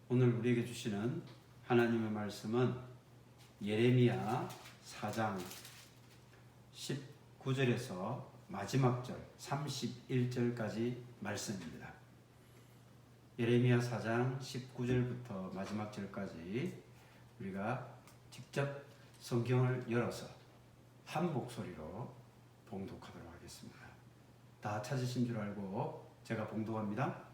오늘 우리에게 주시는 하나님의 말씀은 예레미야 4장 19절에서 마지막 절 31절까지 말씀입니다. 예레미야 4장 19절부터 마지막 절까지 우리가 직접 성경을 열어서 한 목소리로 봉독하도록 하겠습니다. 다 찾으신 줄 알고 제가 봉독합니다.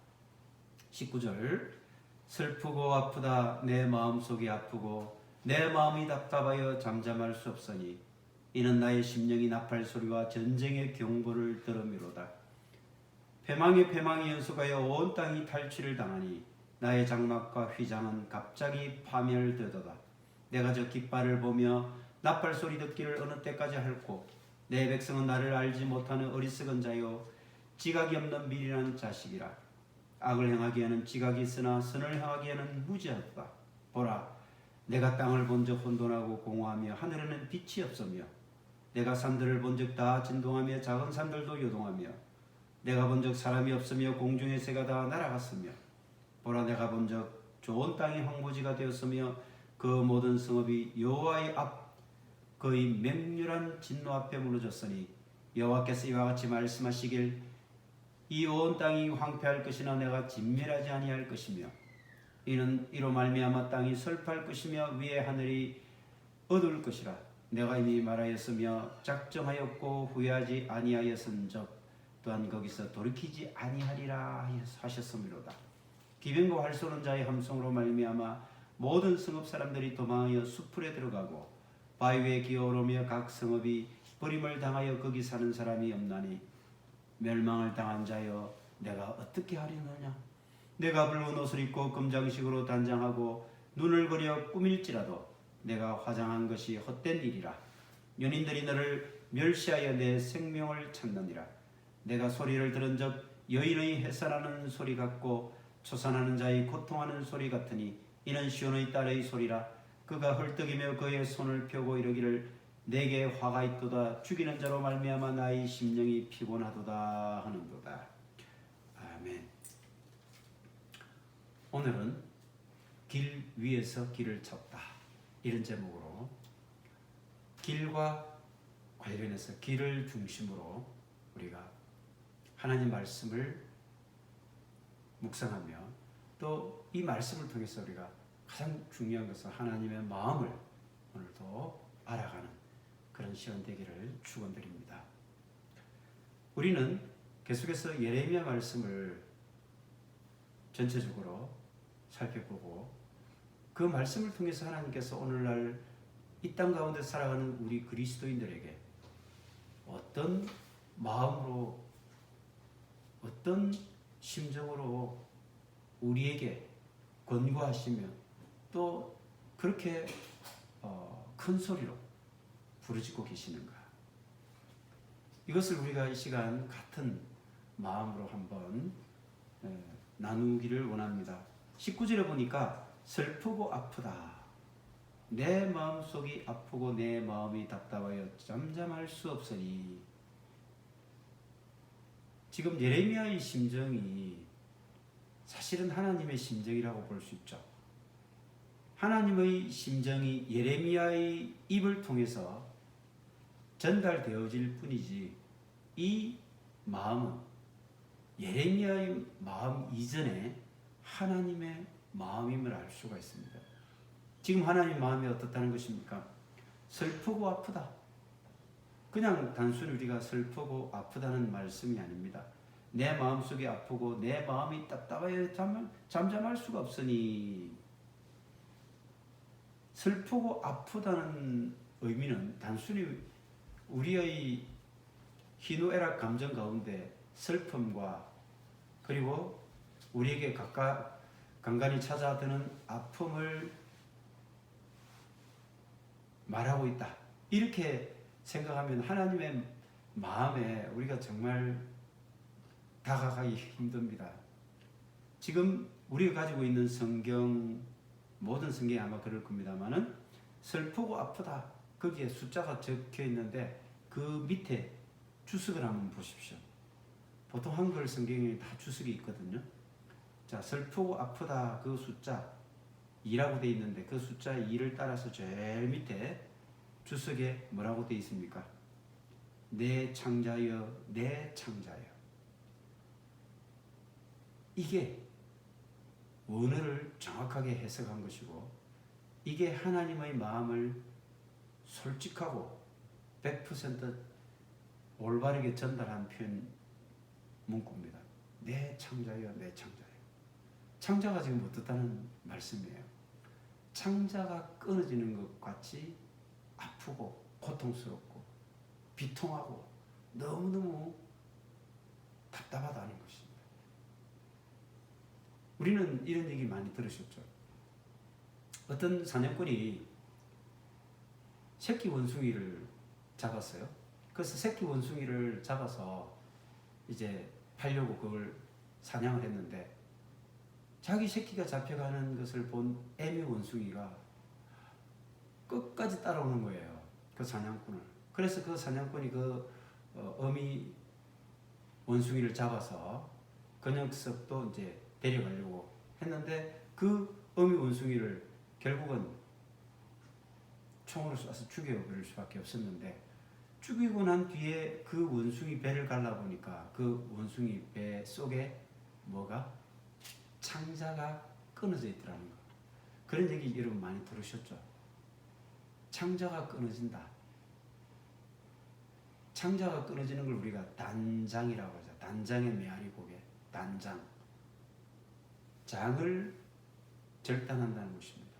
19절 슬프고 아프다 내 마음속이 아프고 내 마음이 답답하여 잠잠할 수 없으니 이는 나의 심령이 나팔 소리와 전쟁의 경보를 들음이로다. 패망의 패망이 연속하여 온 땅이 탈취를 당하니 나의 장막과 휘장은 갑자기 파멸되도다. 내가 저 깃발을 보며 나팔 소리 듣기를 어느 때까지 할꼬 내 백성은 나를 알지 못하는 어리석은 자요 지각이 없는 미련한 자식이라. 악을 행하기에는 지각이 있으나 선을 행하기에는 무지하다. 보라, 내가 땅을 본적 혼돈하고 공허하며 하늘에는 빛이 없으며 내가 산들을 본적 다 진동하며 작은 산들도 요동하며 내가 본적 사람이 없으며 공중의 새가 다 날아갔으며 보라, 내가 본적 좋은 땅이 황무지가 되었으며 그 모든 성읍이 여호와의 앞 그의 맹렬한 진노 앞에 무너졌으니 여호와께서 이와 같이 말씀하시길 이 온 땅이 황폐할 것이나 내가 진멸하지 아니할 것이며 이는 이로 말미암아 땅이 설파할 것이며 위에 하늘이 어두울 것이라. 내가 이미 말하였으며 작정하였고 후회하지 아니하였은즉 또한 거기서 돌이키지 아니하리라 하셨음이로다. 기병과 활 쏘는 자의 함성으로 말미암아 모든 성읍 사람들이 도망하여 수풀에 들어가고 바위 위에 기어오르며 각 성읍이 버림을 당하여 거기 사는 사람이 없나니 멸망을 당한 자여 내가 어떻게 하리느냐. 내가 붉은 옷을 입고 금장식으로 단장하고 눈을 그려 꾸밀지라도 내가 화장한 것이 헛된 일이라. 연인들이 너를 멸시하여 내 생명을 찾느니라. 내가 소리를 들은 적 여인의 해산하는 소리 같고 초산하는 자의 고통하는 소리 같으니 이는 시온의 딸의 소리라. 그가 헐떡이며 그의 손을 펴고 이르기를 내게 화가 있도다. 죽이는 자로 말미암아 나의 심령이 피곤하도다 하는도다. 아멘. 오늘은 길 위에서 길을 찾다 이런 제목으로 길과 관련해서 길을 중심으로 우리가 하나님 말씀을 묵상하며 또 이 말씀을 통해서 우리가 가장 중요한 것은 하나님의 마음을 오늘도 알아가는 그런 시간 되기를 축원드립니다. 우리는 계속해서 예레미야 말씀을 전체적으로 살펴보고 그 말씀을 통해서 하나님께서 오늘날 이 땅 가운데 살아가는 우리 그리스도인들에게 어떤 마음으로 어떤 심정으로 우리에게 권고하시며 또 그렇게 큰 소리로 부르짖고 계시는가. 이것을 우리가 이 시간 같은 마음으로 한번 나누기를 원합니다. 19절에 보니까 슬프고 아프다. 내 마음속이 아프고 내 마음이 답답하여 잠잠할 수 없으니. 지금 예레미야의 심정이 사실은 하나님의 심정이라고 볼 수 있죠. 하나님의 심정이 예레미야의 입을 통해서 전달되어질 뿐이지 이 마음은 예레미야의 마음 이전에 하나님의 마음임을 알 수가 있습니다. 지금 하나님의 마음이 어떻다는 것입니까? 슬프고 아프다. 그냥 단순히 우리가 슬프고 아프다는 말씀이 아닙니다. 내 마음속이 아프고 내 마음이 답답하여 잠잠할 수가 없으니. 슬프고 아프다는 의미는 단순히 우리의 희노애락 감정 가운데 슬픔과 그리고 우리에게 간간히 찾아드는 아픔을 말하고 있다. 이렇게 생각하면 하나님의 마음에 우리가 정말 다가가기 힘듭니다. 지금 우리가 가지고 있는 성경, 모든 성경이 아마 그럴 겁니다만은 슬프고 아프다. 거기에 숫자가 적혀 있는데 그 밑에 주석을 한번 보십시오. 보통 한글 성경에 다 주석이 있거든요. 자, 슬프고 아프다 그 숫자 2라고 되어 있는데 그 숫자 2를 따라서 제일 밑에 주석에 뭐라고 되어 있습니까? 내 창자여, 내 창자여. 이게 원어를 정확하게 해석한 것이고, 이게 하나님의 마음을 솔직하고 100% 올바르게 전달한 표현 문구입니다. 내 창자여, 내 창자여. 창자가 지금 어떻다는 말씀이에요? 창자가 끊어지는 것 같이 아프고 고통스럽고 비통하고 너무너무 답답하다는 것입니다. 우리는 이런 얘기 많이 들으셨죠? 어떤 사냥꾼이 새끼 원숭이를 잡았어요. 그래서 새끼 원숭이를 잡아서 이제 팔려고 그걸 사냥을 했는데, 자기 새끼가 잡혀가는 것을 본 애미 원숭이가 끝까지 따라오는 거예요. 그 사냥꾼을. 그래서 그 사냥꾼이 그 어미 원숭이를 잡아서 그 녀석도 이제 데려가려고 했는데, 그 어미 원숭이를 결국은 총으로 쏴서 죽여버릴 수밖에 없었는데, 죽이고 난 뒤에 그 원숭이 배를 갈라보니까 그 원숭이 배 속에 뭐가? 창자가 끊어져 있더라는 거. 그런 얘기 여러분 많이 들으셨죠? 창자가 끊어진다. 창자가 끊어지는 걸 우리가 단장이라고 하죠. 단장의 메아리 고개. 단장. 장을 절단한다는 것입니다.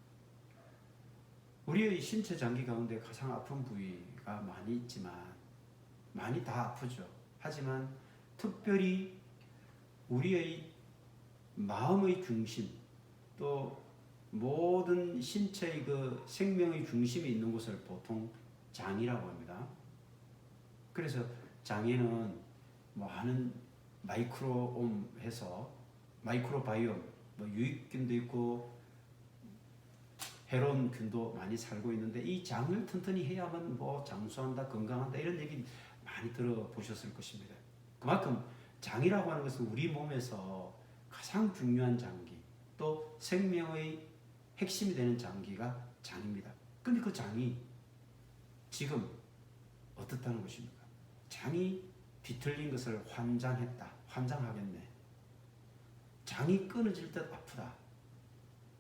우리의 신체 장기 가운데 가장 아픈 부위가 많이 있지만, 많이 다 아프죠. 하지만 특별히 우리의 마음의 중심, 또 모든 신체의 그 생명의 중심이 있는 곳을 보통 장이라고 합니다. 그래서 장에는 많은 마이크로옴 해서 마이크로바이옴, 뭐 유익균도 있고 해로운균도 많이 살고 있는데, 이 장을 튼튼히 해야만 뭐 장수한다, 건강한다 이런 얘기 많이 들어보셨을 것입니다. 그만큼 장이라고 하는 것은 우리 몸에서 가장 중요한 장기, 또 생명의 핵심이 되는 장기가 장입니다. 근데 그 장이 지금 어떻다는 것입니까? 장이 뒤틀린 것을 환장했다. 환장하겠네. 장이 끊어질 듯 아프다.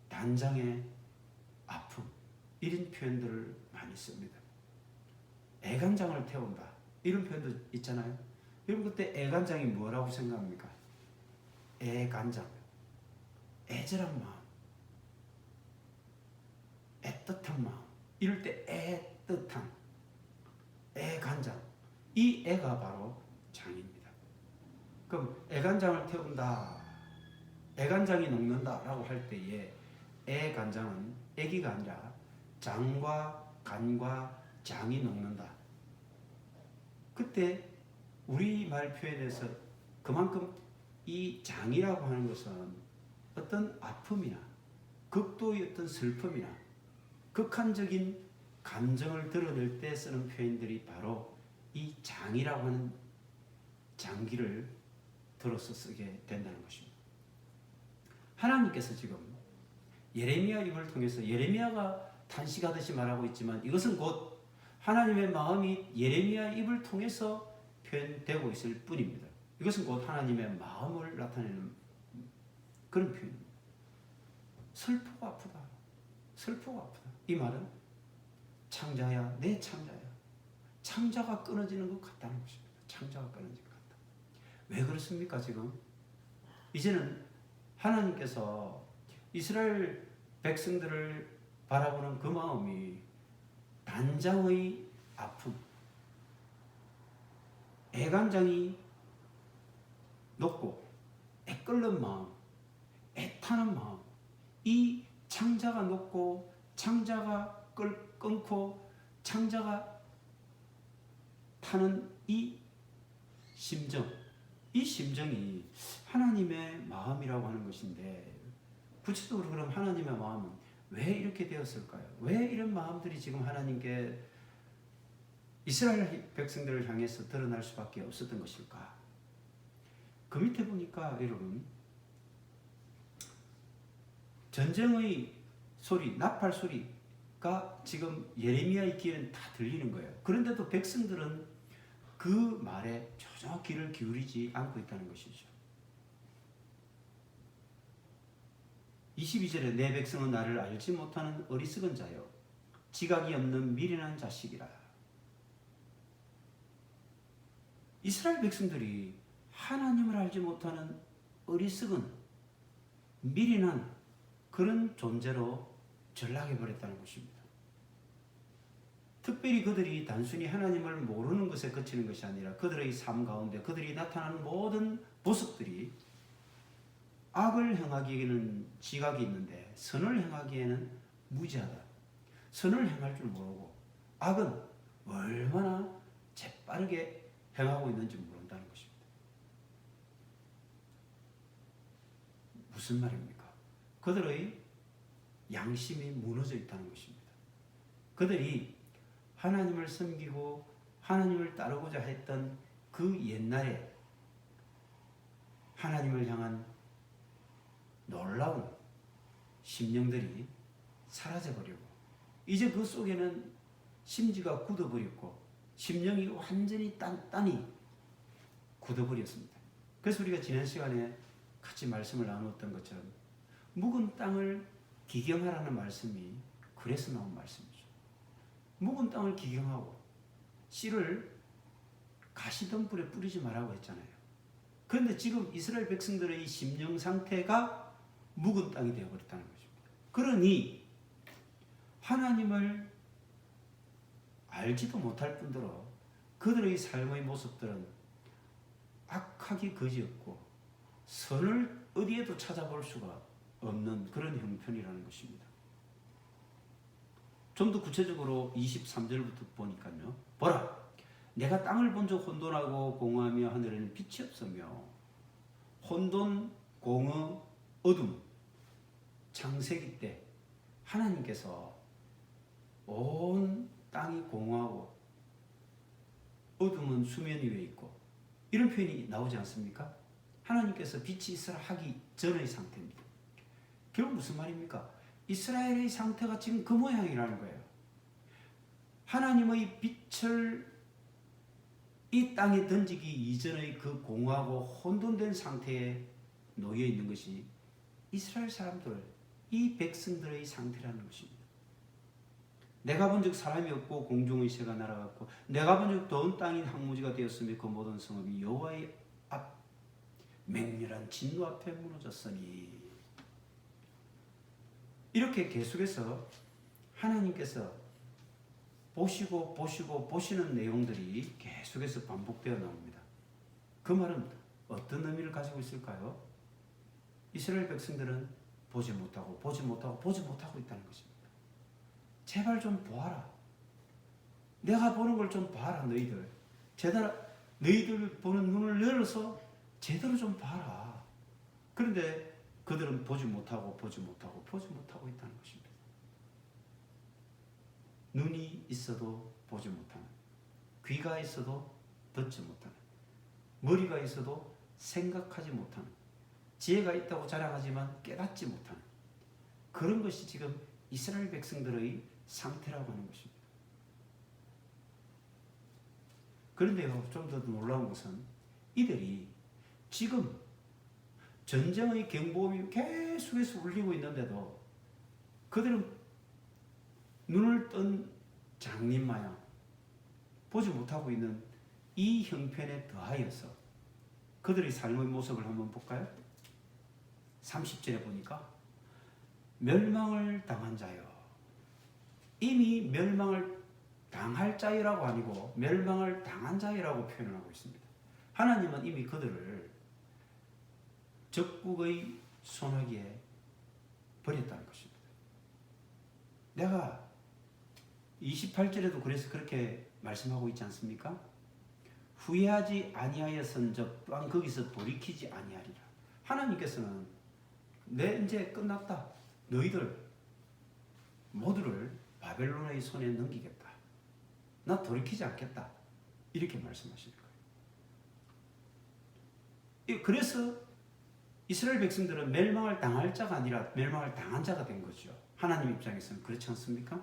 단장의 아픔. 이런 표현들을 많이 씁니다. 애간장을 태운다. 이런 표현도 있잖아요. 여러분 그때 애간장이 뭐라고 생각합니까? 애간장. 애절한 마음. 애틋한 마음. 이럴 때 애틋한 애간장. 이 애가 바로 장입니다. 그럼 애간장을 태운다, 애간장이 녹는다 라고 할 때에 애간장은 애기가 아니라 장과 간과 장이 녹는다. 그때 우리말 표현에서 그만큼 이 장이라고 하는 것은 어떤 아픔이나 극도의 어떤 슬픔이나 극한적인 감정을 드러낼 때 쓰는 표현들이 바로 이 장이라고 하는 장기를 들어서 쓰게 된다는 것입니다. 하나님께서 지금 예레미야 입을 통해서, 예레미야가 탄식하듯이 말하고 있지만 이것은 곧 하나님의 마음이 예레미야 입을 통해서 표현되고 있을 뿐입니다. 이것은 곧 하나님의 마음을 나타내는 그런 표현입니다. 슬프고 아프다. 슬프고 아프다. 이 말은 창자야, 내 창자야. 창자가 끊어지는 것 같다는 것입니다. 창자가 끊어지는 것 같다. 왜 그렇습니까 지금? 이제는 하나님께서 이스라엘 백성들을 바라보는 그 마음이 단장의 아픔, 애간장이 녹고 애끓는 마음, 애타는 마음, 이 창자가 녹고 창자가 끊고 창자가 타는 이 심정, 이 심정이 하나님의 마음이라고 하는 것인데, 구체적으로 그럼 하나님의 마음은 왜 이렇게 되었을까요? 왜 이런 마음들이 지금 하나님께 이스라엘 백성들을 향해서 드러날 수밖에 없었던 것일까? 그 밑에 보니까 여러분, 전쟁의 소리, 나팔 소리가 지금 예레미야의 귀에는 다 들리는 거예요. 그런데도 백성들은 그 말에 전혀 귀를 기울이지 않고 있다는 것이죠. 22절에 내 백성은 나를 알지 못하는 어리석은 자요 지각이 없는 미련한 자식이라. 이스라엘 백성들이 하나님을 알지 못하는 어리석은 미련한 그런 존재로 전락해버렸다는 것입니다. 특별히 그들이 단순히 하나님을 모르는 것에 그치는 것이 아니라 그들의 삶 가운데 그들이 나타나는 모든 모습들이 악을 행하기에는 지각이 있는데 선을 행하기에는 무지하다. 선을 행할 줄 모르고 악은 얼마나 재빠르게 행하고 있는지 모른다는 것입니다. 무슨 말입니까? 그들의 양심이 무너져 있다는 것입니다. 그들이 하나님을 섬기고 하나님을 따르고자 했던 그 옛날에 하나님을 향한 놀라운 심령들이 사라져버리고 이제 그 속에는 심지가 굳어버렸고 심령이 완전히 단단히 굳어버렸습니다. 그래서 우리가 지난 시간에 같이 말씀을 나누었던 것처럼 묵은 땅을 기경하라는 말씀이 그래서 나온 말씀이죠. 묵은 땅을 기경하고 씨를 가시덤불에 뿌리지 말라고 했잖아요. 그런데 지금 이스라엘 백성들의 이 심령 상태가 묵은 땅이 되어버렸다는 것입니다. 그러니 하나님을 알지도 못할 뿐더러 그들의 삶의 모습들은 악하기 그지없고 선을 어디에도 찾아볼 수가 없는 그런 형편이라는 것입니다. 좀 더 구체적으로 23절부터 보니까요. 보라, 내가 땅을 본즉 혼돈하고 공허하며 하늘에는 빛이 없으며 혼돈, 공허, 어둠, 창세기 때 하나님께서 온 땅이 공허하고 어둠은 수면 위에 있고 이런 표현이 나오지 않습니까? 하나님께서 빛이 있으라 하기 전의 상태입니다. 결국 무슨 말입니까? 이스라엘의 상태가 지금 그 모양이라는 거예요. 하나님의 빛을 이 땅에 던지기 이전의 그 공허하고 혼돈된 상태에 놓여 있는 것이 이스라엘 사람들, 이 백성들의 상태라는 것입니다. 내가 본즉 사람이 없고 공중의 새가 날아갔고 내가 본즉 더운 땅인 황무지가 되었으며 그 모든 성읍이 여호와의 앞 맹렬한 진노 앞에 무너졌으니. 이렇게 계속해서 하나님께서 보시는 내용들이 계속해서 반복되어 나옵니다. 그 말은 어떤 의미를 가지고 있을까요? 이스라엘 백성들은 보지 못하고 있다는 것입니다. 제발 좀 보아라. 내가 보는 걸 좀 봐라. 너희들 보는 눈을 열어서 제대로 좀 봐라. 그런데 그들은 보지 못하고 있다는 것입니다. 눈이 있어도 보지 못하는, 귀가 있어도 듣지 못하는, 머리가 있어도 생각하지 못하는, 지혜가 있다고 자랑하지만 깨닫지 못하는 그런 것이 지금 이스라엘 백성들의 상태라고 하는 것입니다. 그런데요, 좀 더 놀라운 것은 이들이 지금 전쟁의 경보음이 계속해서 울리고 있는데도 그들은 눈을 뜬 장님 마냥 보지 못하고 있는 이 형편에 더하여서 그들의 삶의 모습을 한번 볼까요? 30절에 보니까 멸망을 당한 자요. 이미 멸망을 당할 자유라고 아니고 멸망을 당한 자유라고 표현을 하고 있습니다. 하나님은 이미 그들을 적국의 손아귀에 버렸다는 것입니다. 내가 28절에도 그래서 그렇게 말씀하고 있지 않습니까? 후회하지 아니하였은즉 또한 거기서 돌이키지 아니하리라. 하나님께서는 내 이제 끝났다. 너희들 모두를 바벨론의 손에 넘기겠다. 나 돌이키지 않겠다. 이렇게 말씀하시는 거예요. 그래서 이스라엘 백성들은 멸망을 당할 자가 아니라 멸망을 당한 자가 된 거죠. 하나님 입장에서는 그렇지 않습니까?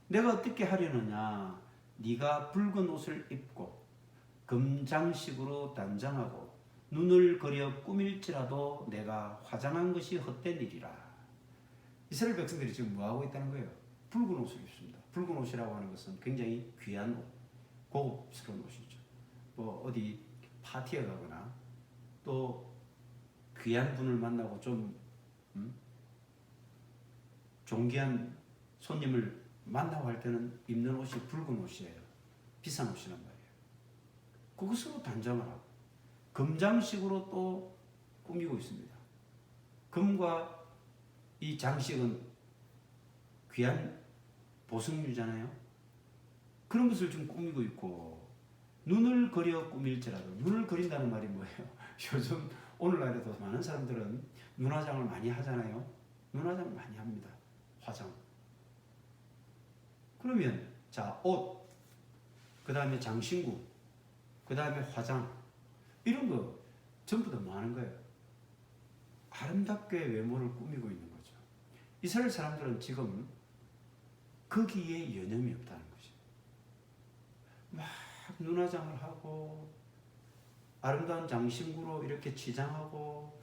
내가 어떻게 하려느냐? 네가 붉은 옷을 입고 금장식으로 단장하고 눈을 그려 꾸밀지라도 내가 화장한 것이 헛된 일이라. 이스라엘 백성들이 지금 뭐하고 있다는 거예요? 붉은 옷을 입습니다. 붉은 옷이라고 하는 것은 굉장히 귀한 옷, 고급스러운 옷이죠. 뭐 어디 파티에 가거나 또 귀한 분을 만나고 좀 존귀한 손님을 만나고 할 때는 입는 옷이 붉은 옷이에요. 비싼 옷이란 말이에요. 그것으로 단장을 하고 금장식으로 또 꾸미고 있습니다. 금과 이 장식은 귀한 보석류잖아요. 그런 것을 좀 꾸미고 있고 눈을 그려 꾸밀지라도 눈을 그린다는 말이 뭐예요? 요즘 오늘날에도 많은 사람들은 눈화장을 많이 하잖아요. 눈화장 많이 합니다. 화장. 그러면 자, 옷, 그 다음에 장신구, 그 다음에 화장 이런 거 전부 다 뭐 하는 거예요? 아름답게 외모를 꾸미고 있는 거죠. 이스라엘 사람들은 지금 거기에 여념이 없다는 거죠. 막 눈화장을 하고 아름다운 장신구로 이렇게 치장하고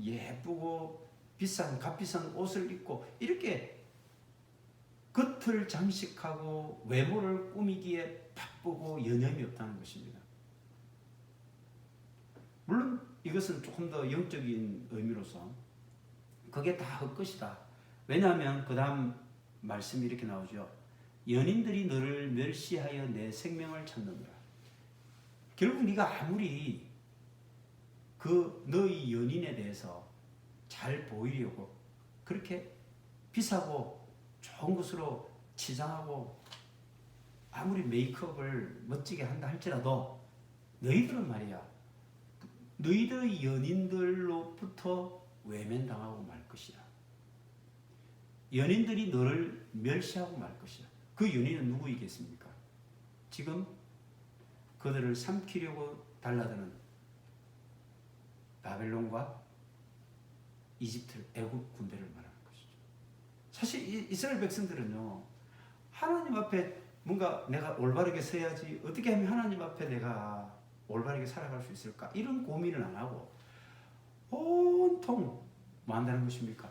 예쁘고 값비싼 옷을 입고 이렇게 겉을 장식하고 외모를 꾸미기에 바쁘고 여념이 없다는 것입니다. 물론 이것은 조금 더 영적인 의미로서 그게 다 헛것이다. 왜냐하면 그 다음 말씀이 이렇게 나오죠. 연인들이 너를 멸시하여 내 생명을 찾는다. 결국 네가 아무리 그 너의 연인에 대해서 잘 보이려고 그렇게 비싸고 좋은 것으로 치장하고 아무리 메이크업을 멋지게 한다 할지라도 너희들은 말이야 너희들의 연인들로부터 외면당하고 말 것이야. 연인들이 너를 멸시하고 말 것이야. 그 연인은 누구이겠습니까? 지금 그들을 삼키려고 달라드는 바벨론과 이집트, 애국 군대를 말하는 것이죠. 사실 이스라엘 백성들은요, 하나님 앞에 뭔가 내가 올바르게 서야지, 어떻게 하면 하나님 앞에 내가 올바르게 살아갈 수 있을까? 이런 고민을 안 하고 온통 뭐 한다는 것입니까?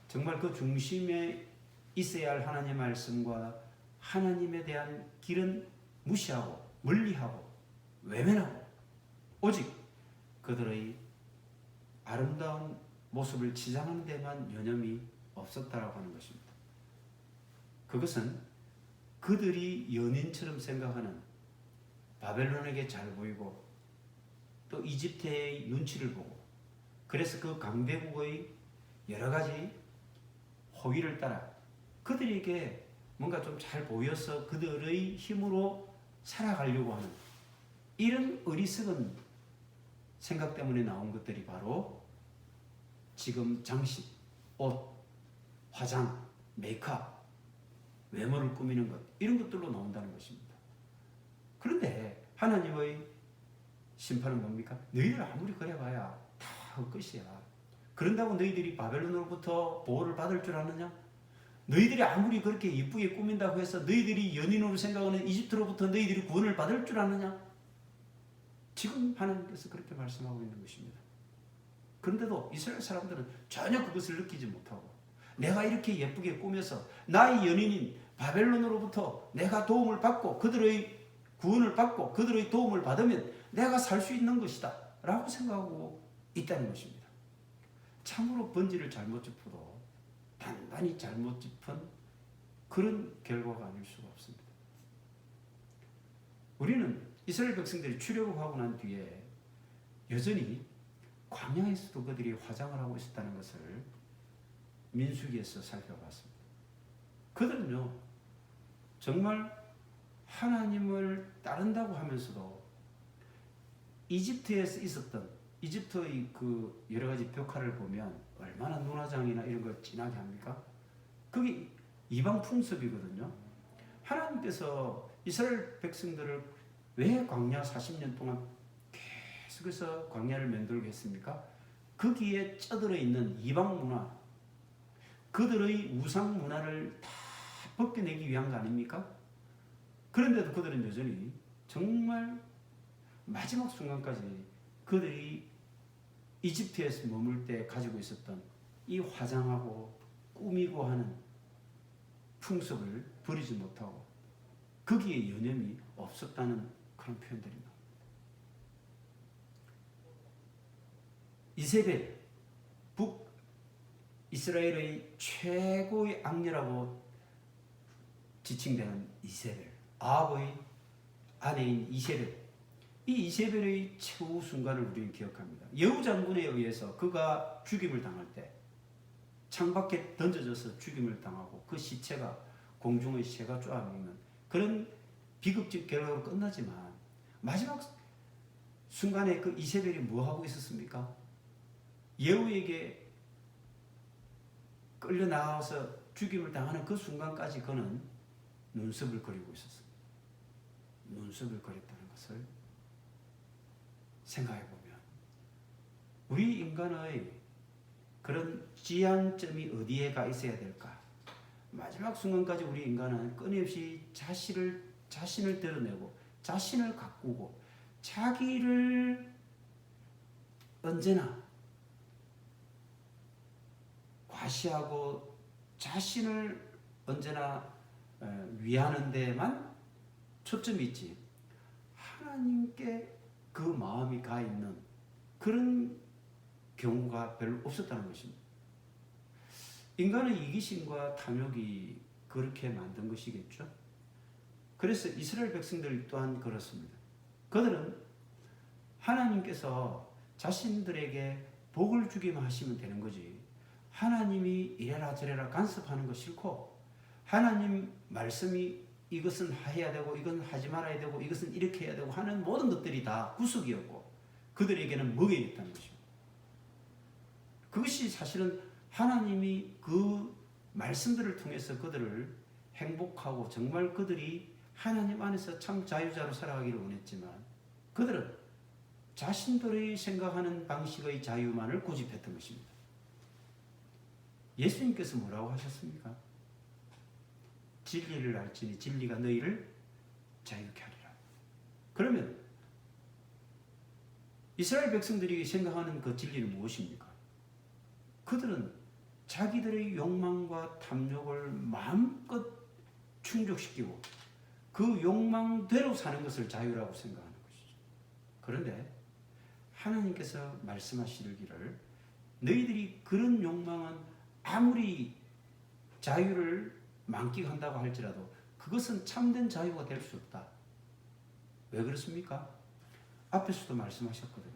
정말 그 중심에 있어야 할 하나님의 말씀과 하나님에 대한 길은 무시하고 멀리하고 외면하고 오직 그들의 아름다운 모습을 치장하는 데만 여념이 없었다라고 하는 것입니다. 그것은 그들이 연인처럼 생각하는 바벨론에게 잘 보이고 또 이집트의 눈치를 보고 그래서 그 강대국의 여러 가지 호의를 따라 그들에게 뭔가 좀 잘 보여서 그들의 힘으로 살아가려고 하는 이런 어리석은 생각 때문에 나온 것들이 바로 지금 장식, 옷, 화장, 메이크업, 외모를 꾸미는 것 이런 것들로 나온다는 것입니다. 그런데 하나님의 심판은 뭡니까? 너희들 아무리 그래봐야 다 헛것이야. 그런다고 너희들이 바벨론으로부터 보호를 받을 줄 아느냐? 너희들이 아무리 그렇게 이쁘게 꾸민다고 해서 너희들이 연인으로 생각하는 이집트로부터 너희들이 구원을 받을 줄 아느냐? 지금 하나님께서 그렇게 말씀하고 있는 것입니다. 그런데도 이스라엘 사람들은 전혀 그것을 느끼지 못하고 내가 이렇게 예쁘게 꾸며서 나의 연인인 바벨론으로부터 내가 도움을 받고 그들의 구원을 받고 그들의 도움을 받으면 내가 살 수 있는 것이다 라고 생각하고 있다는 것입니다. 참으로 번지를 잘못 짚어도 단단히 잘못 짚은 그런 결과가 아닐 수가 없습니다. 우리는 이스라엘 백성들이 출애굽하고 난 뒤에 여전히 광야에서도 그들이 화장을 하고 있었다는 것을 민수기에서 살펴봤습니다. 그들은요 정말 하나님을 따른다고 하면서도 이집트에서 있었던 이집트의 그 여러 가지 벽화를 보면 얼마나 눈화장이나 이런 걸 진하게 합니까? 그게 이방 풍습이거든요. 하나님께서 이스라엘 백성들을 왜 광야 40년 동안 계속해서 광야를 맴돌게 했습니까? 거기에 쩌들어 있는 이방 문화, 그들의 우상 문화를 다 벗겨내기 위한 거 아닙니까? 그런데도 그들은 여전히 정말 마지막 순간까지 그들이 이집트에서 머물 때 가지고 있었던 이 화장하고 꾸미고 하는 풍습을 버리지 못하고 거기에 여념이 없었다는 그런 표현들이 나옵니다. 이세벨, 북이스라엘의 최고의 악녀라고 지칭되는 이세벨, 아합의 아내인 이세벨, 이 이세벨의 최후 순간을 우리는 기억합니다. 여우 장군에 의해서 그가 죽임을 당할 때 창밖에 던져져서 죽임을 당하고 그 시체가 공중의 새가 쪼아먹는 그런 비극적 결과로 끝나지만 마지막 순간에 그 이세벨이 뭐 하고 있었습니까? 여우에게 끌려 나와서 죽임을 당하는 그 순간까지 그는 눈썹을 그리고 있었습니다. 눈썹을 그렸다는 것을 생각해 보면 우리 인간의 그런 지향점이 어디에 가 있어야 될까? 마지막 순간까지 우리 인간은 끊임없이 자신을 드러내고 자신을 가꾸고 자기를 언제나 과시하고 자신을 언제나 위하는 데만 초점이 있지 하나님께 그 마음이 가 있는 그런 경우가 별로 없었다는 것입니다. 인간의 이기심과 탐욕이 그렇게 만든 것이겠죠. 그래서 이스라엘 백성들 또한 그렇습니다. 그들은 하나님께서 자신들에게 복을 주기만 하시면 되는 거지 하나님이 이래라 저래라 간섭하는 거 싫고 하나님 말씀이 이것은 해야 되고 이건 하지 말아야 되고 이것은 이렇게 해야 되고 하는 모든 것들이 다 구속이었고 그들에게는 먹여있다는 것입니다. 그것이 사실은 하나님이 그 말씀들을 통해서 그들을 행복하고 정말 그들이 하나님 안에서 참 자유자로 살아가기를 원했지만 그들은 자신들이 생각하는 방식의 자유만을 고집했던 것입니다. 예수님께서 뭐라고 하셨습니까? 진리를 알지니 진리가 너희를 자유케 하리라. 그러면 이스라엘 백성들이 생각하는 그 진리는 무엇입니까? 그들은 자기들의 욕망과 탐욕을 마음껏 충족시키고 그 욕망대로 사는 것을 자유라고 생각하는 것이죠. 그런데 하나님께서 말씀하시기를 너희들이 그런 욕망은 아무리 자유를 만끽한다고 할지라도 그것은 참된 자유가 될 수 없다. 왜 그렇습니까? 앞에서도 말씀하셨거든요.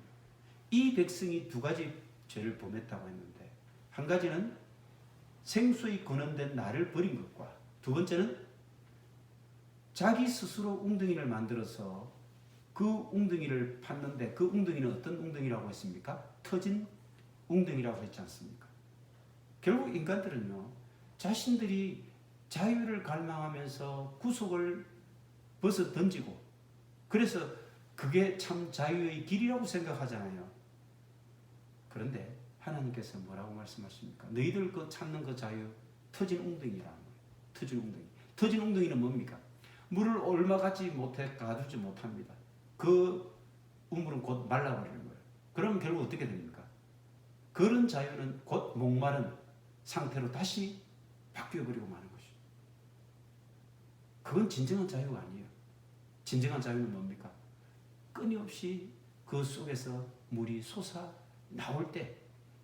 이 백성이 두 가지 죄를 범했다고 했는데 한 가지는 생수의 근원된 나를 버린 것과 두 번째는 자기 스스로 웅덩이를 만들어서 그 웅덩이를 팠는데 그 웅덩이는 어떤 웅덩이라고 했습니까? 터진 웅덩이라고 했지 않습니까? 결국 인간들은요 자신들이 자유를 갈망하면서 구속을 벗어 던지고 그래서 그게 참 자유의 길이라고 생각하잖아요. 그런데 하나님께서 뭐라고 말씀하십니까? 너희들 그 찾는 그 자유 터진 웅덩이라는 거예요. 터진 웅덩이. 터진 웅덩이는 뭡니까? 물을 얼마같이 못해 가두지 못합니다. 그 우물은 곧 말라버리는 거예요. 그럼 결국 어떻게 됩니까? 그런 자유는 곧 목마른 상태로 다시 바뀌어버리고 마는 것이죠. 그건 진정한 자유가 아니에요. 진정한 자유는 뭡니까? 끊임없이 그 속에서 물이 솟아 나올 때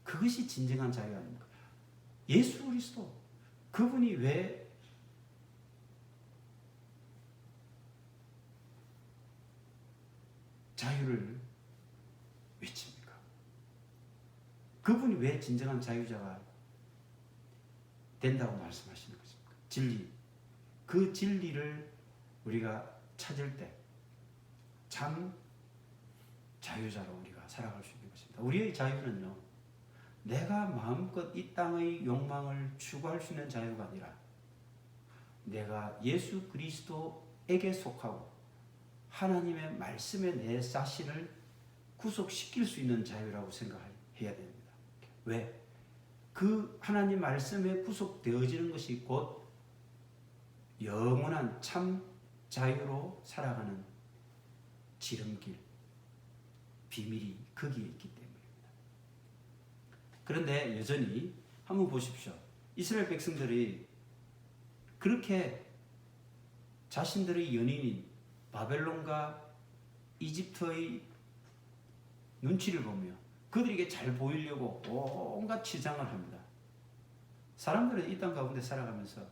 그것이 진정한 자유 아닙니까? 예수 그리스도 그분이 왜 자유를 외칩니까? 그분이 왜 진정한 자유자가 된다고 말씀하시는 것입니까? 진리. 그 진리를 우리가 찾을 때 참 자유자로 우리가 살아갈 수 있는 것입니다. 우리의 자유는요, 내가 마음껏 이 땅의 욕망을 추구할 수 있는 자유가 아니라 내가 예수 그리스도에게 속하고 하나님의 말씀에 내 자신을 구속시킬 수 있는 자유라고 생각해야 됩니다. 왜? 그 하나님 말씀에 구속되어지는 것이 곧 영원한 참 자유로 살아가는 지름길, 비밀이 거기에 있기 때문입니다. 그런데 여전히 한번 보십시오. 이스라엘 백성들이 그렇게 자신들의 연인인 바벨론과 이집트의 눈치를 보며 그들에게 잘 보이려고 온갖 치장을 합니다. 사람들은 이 땅 가운데 살아가면서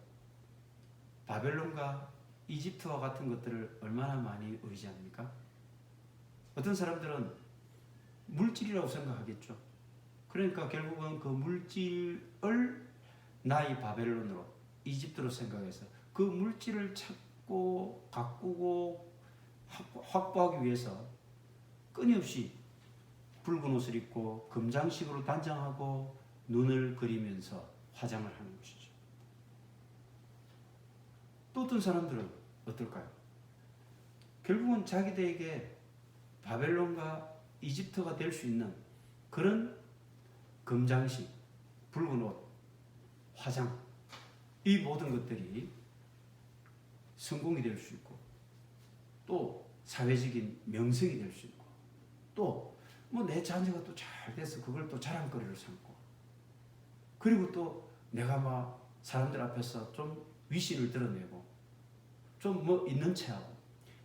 바벨론과 이집트와 같은 것들을 얼마나 많이 의지합니까? 어떤 사람들은 물질이라고 생각하겠죠. 그러니까 결국은 그 물질을 나의 바벨론으로, 이집트로 생각해서 그 물질을 찾고 가꾸고 확보하기 위해서 끊임없이 붉은 옷을 입고 금장식으로 단장하고 눈을 그리면서 화장을 하는 것이죠. 또 어떤 사람들은 어떨까요? 결국은 자기들에게 바벨론과 이집트가 될 수 있는 그런 금장식, 붉은 옷, 화장, 이 모든 것들이 성공이 될 수 있고 또 사회적인 명성이 될 수 있고 또 뭐 내 자녀가 또 잘 돼서 그걸 또 자랑거리를 삼고 그리고 또 내가 막 사람들 앞에서 좀 위신을 드러내고 좀 뭐 있는 체하고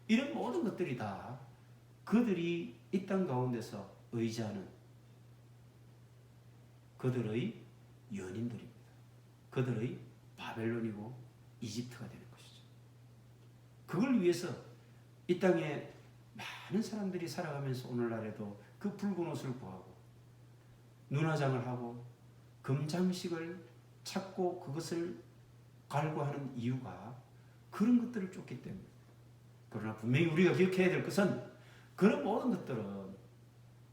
이런 모든 것들이 다 그들이 이 땅 가운데서 의지하는 그들의 연인들입니다. 그들의 바벨론이고 이집트가 되는 것이죠. 그걸 위해서 이 땅에 많은 사람들이 살아가면서 오늘날에도 그 붉은 옷을 구하고 눈화장을 하고 금장식을 찾고 그것을 갈구하는 이유가 그런 것들을 쫓기 때문에. 그러나 분명히 우리가 기억해야 될 것은 그런 모든 것들은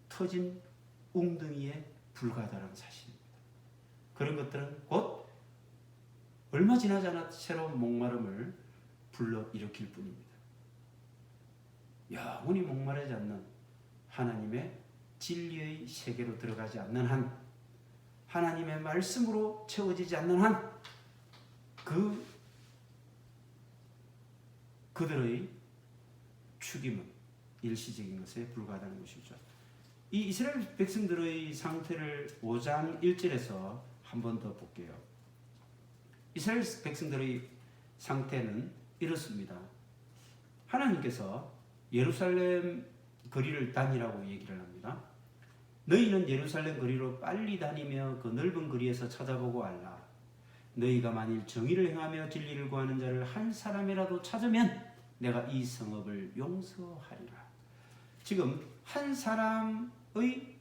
터진 웅덩이에 불과하다는 사실입니다. 그런 것들은 곧 얼마 지나지 않아 새로운 목마름을 불러일으킬 뿐입니다. 영원히 목마르지 않는 하나님의 진리의 세계로 들어가지 않는 한, 하나님의 말씀으로 채워지지 않는 한, 그들의 죽임은 일시적인 것에 불과하다는 것이죠. 이 이스라엘 백성들의 상태를 5장 1절에서 한 번 더 볼게요. 이스라엘 백성들의 상태는 이렇습니다. 하나님께서 예루살렘 거리를 다니라고 얘기를 합니다. 너희는 예루살렘 거리로 빨리 다니며 그 넓은 거리에서 찾아보고 알라. 너희가 만일 정의를 행하며 진리를 구하는 자를 한 사람이라도 찾으면 내가 이 성읍을 용서하리라. 지금 한 사람의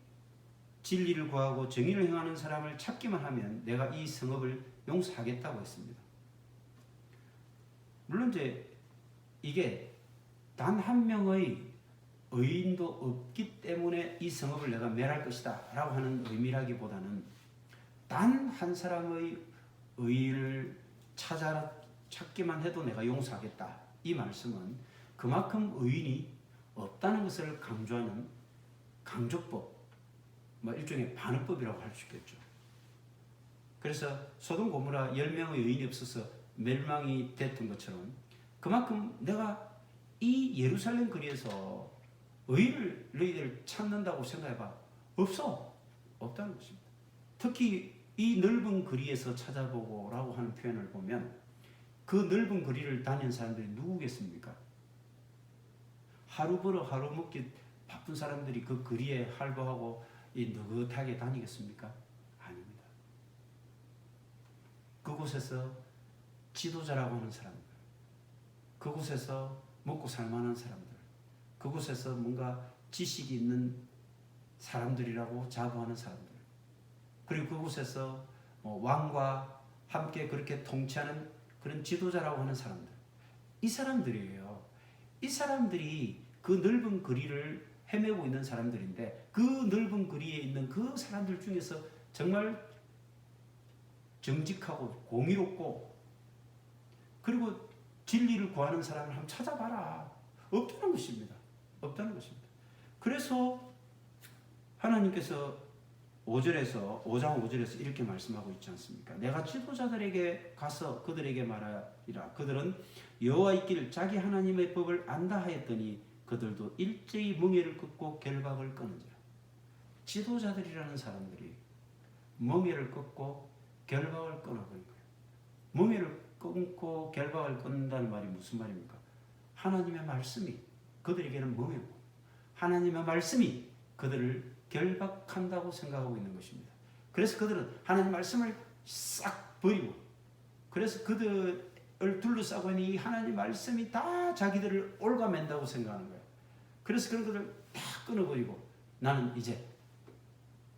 진리를 구하고 정의를 행하는 사람을 찾기만 하면 내가 이 성읍을 용서하겠다고 했습니다. 물론 이게 단 한 명의 의인도 없기 때문에 이 성읍을 내가 멸할 것이다 라고 하는 의미라기보다는 단 한 사람의 의인을 찾기만 해도 내가 용서하겠다, 이 말씀은 그만큼 의인이 없다는 것을 강조하는 강조법, 일종의 반어법이라고 할 수 있겠죠. 그래서 소돔 고모라 10명의 의인이 없어서 멸망이 됐던 것처럼 그만큼 내가 이 예루살렘 거리에서 의인을 너희들 찾는다고 생각해봐. 없다는 것입니다. 특히 이 넓은 거리에서 찾아보고 라고 하는 표현을 보면 그 넓은 거리를 다니는 사람들이 누구겠습니까? 하루 벌어 하루 먹기 바쁜 사람들이 그 거리에 활보하고 느긋하게 다니겠습니까? 아닙니다. 그곳에서 지도자라고 하는 사람들, 그곳에서 먹고 살만한 사람들, 그곳에서 뭔가 지식이 있는 사람들이라고 자부하는 사람들, 그리고 그곳에서 왕과 함께 그렇게 통치하는 그런 지도자라고 하는 사람들, 이 사람들이에요. 이 사람들이 그 넓은 거리를 헤매고 있는 사람들인데 그 넓은 거리에 있는 그 사람들 중에서 정말 정직하고 공의롭고 그리고 진리를 구하는 사람을 한번 찾아봐라. 없다는 것입니다. 없다는 것입니다. 그래서 하나님께서 5장 5절에서 이렇게 말씀하고 있지 않습니까? 내가 지도자들에게 가서 그들에게 말하리라. 그들은 여호와의 길 자기 하나님의 법을 안다 하였더니 그들도 일제히 멍에를 끊고 결박을 끊은지라. 지도자들이라는 사람들이 멍에를 끊고 결박을 끊어버린 거예요. 멍에를 끊고 결박을 끊는다는 말이 무슨 말입니까? 하나님의 말씀이 그들에게는 멍에고 하나님의 말씀이 그들을 결박한다고 생각하고 있는 것입니다. 그래서 그들은 하나님 말씀을 싹 버리고, 그래서 그들을 둘러싸고 있는 이 하나님 말씀이 다 자기들을 올가맨다고 생각하는 거예요. 그래서 그런 것을 다 끊어버리고 나는 이제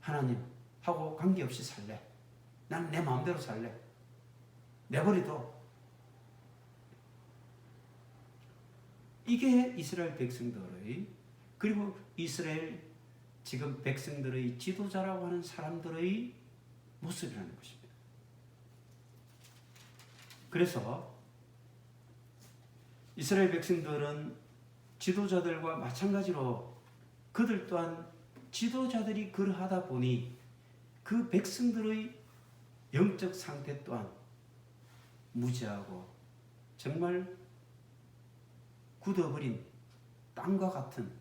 하나님하고 관계없이 살래. 나는 내 마음대로 살래. 내버려둬. 이게 이스라엘 백성들의, 그리고 이스라엘 지금 백성들의 지도자라고 하는 사람들의 모습이라는 것입니다. 그래서 이스라엘 백성들은 지도자들과 마찬가지로 그들 또한 지도자들이 그러하다 보니 그 백성들의 영적 상태 또한 무지하고 정말 굳어버린 땅과 같은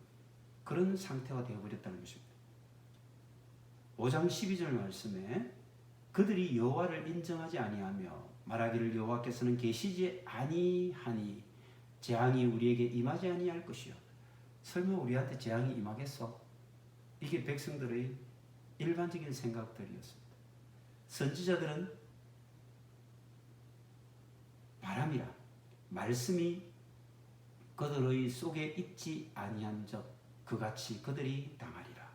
그런 상태가 되어버렸다는 것입니다. 5장 12절 말씀에 그들이 여호와를 인정하지 아니하며 말하기를 여호와께서는 계시지 아니하니 재앙이 우리에게 임하지 아니할 것이요. 설마 우리한테 재앙이 임하겠어? 이게 백성들의 일반적인 생각들이었습니다. 선지자들은 바람이라 말씀이 그들의 속에 있지 아니한 적 그같이 그들이 당하리라.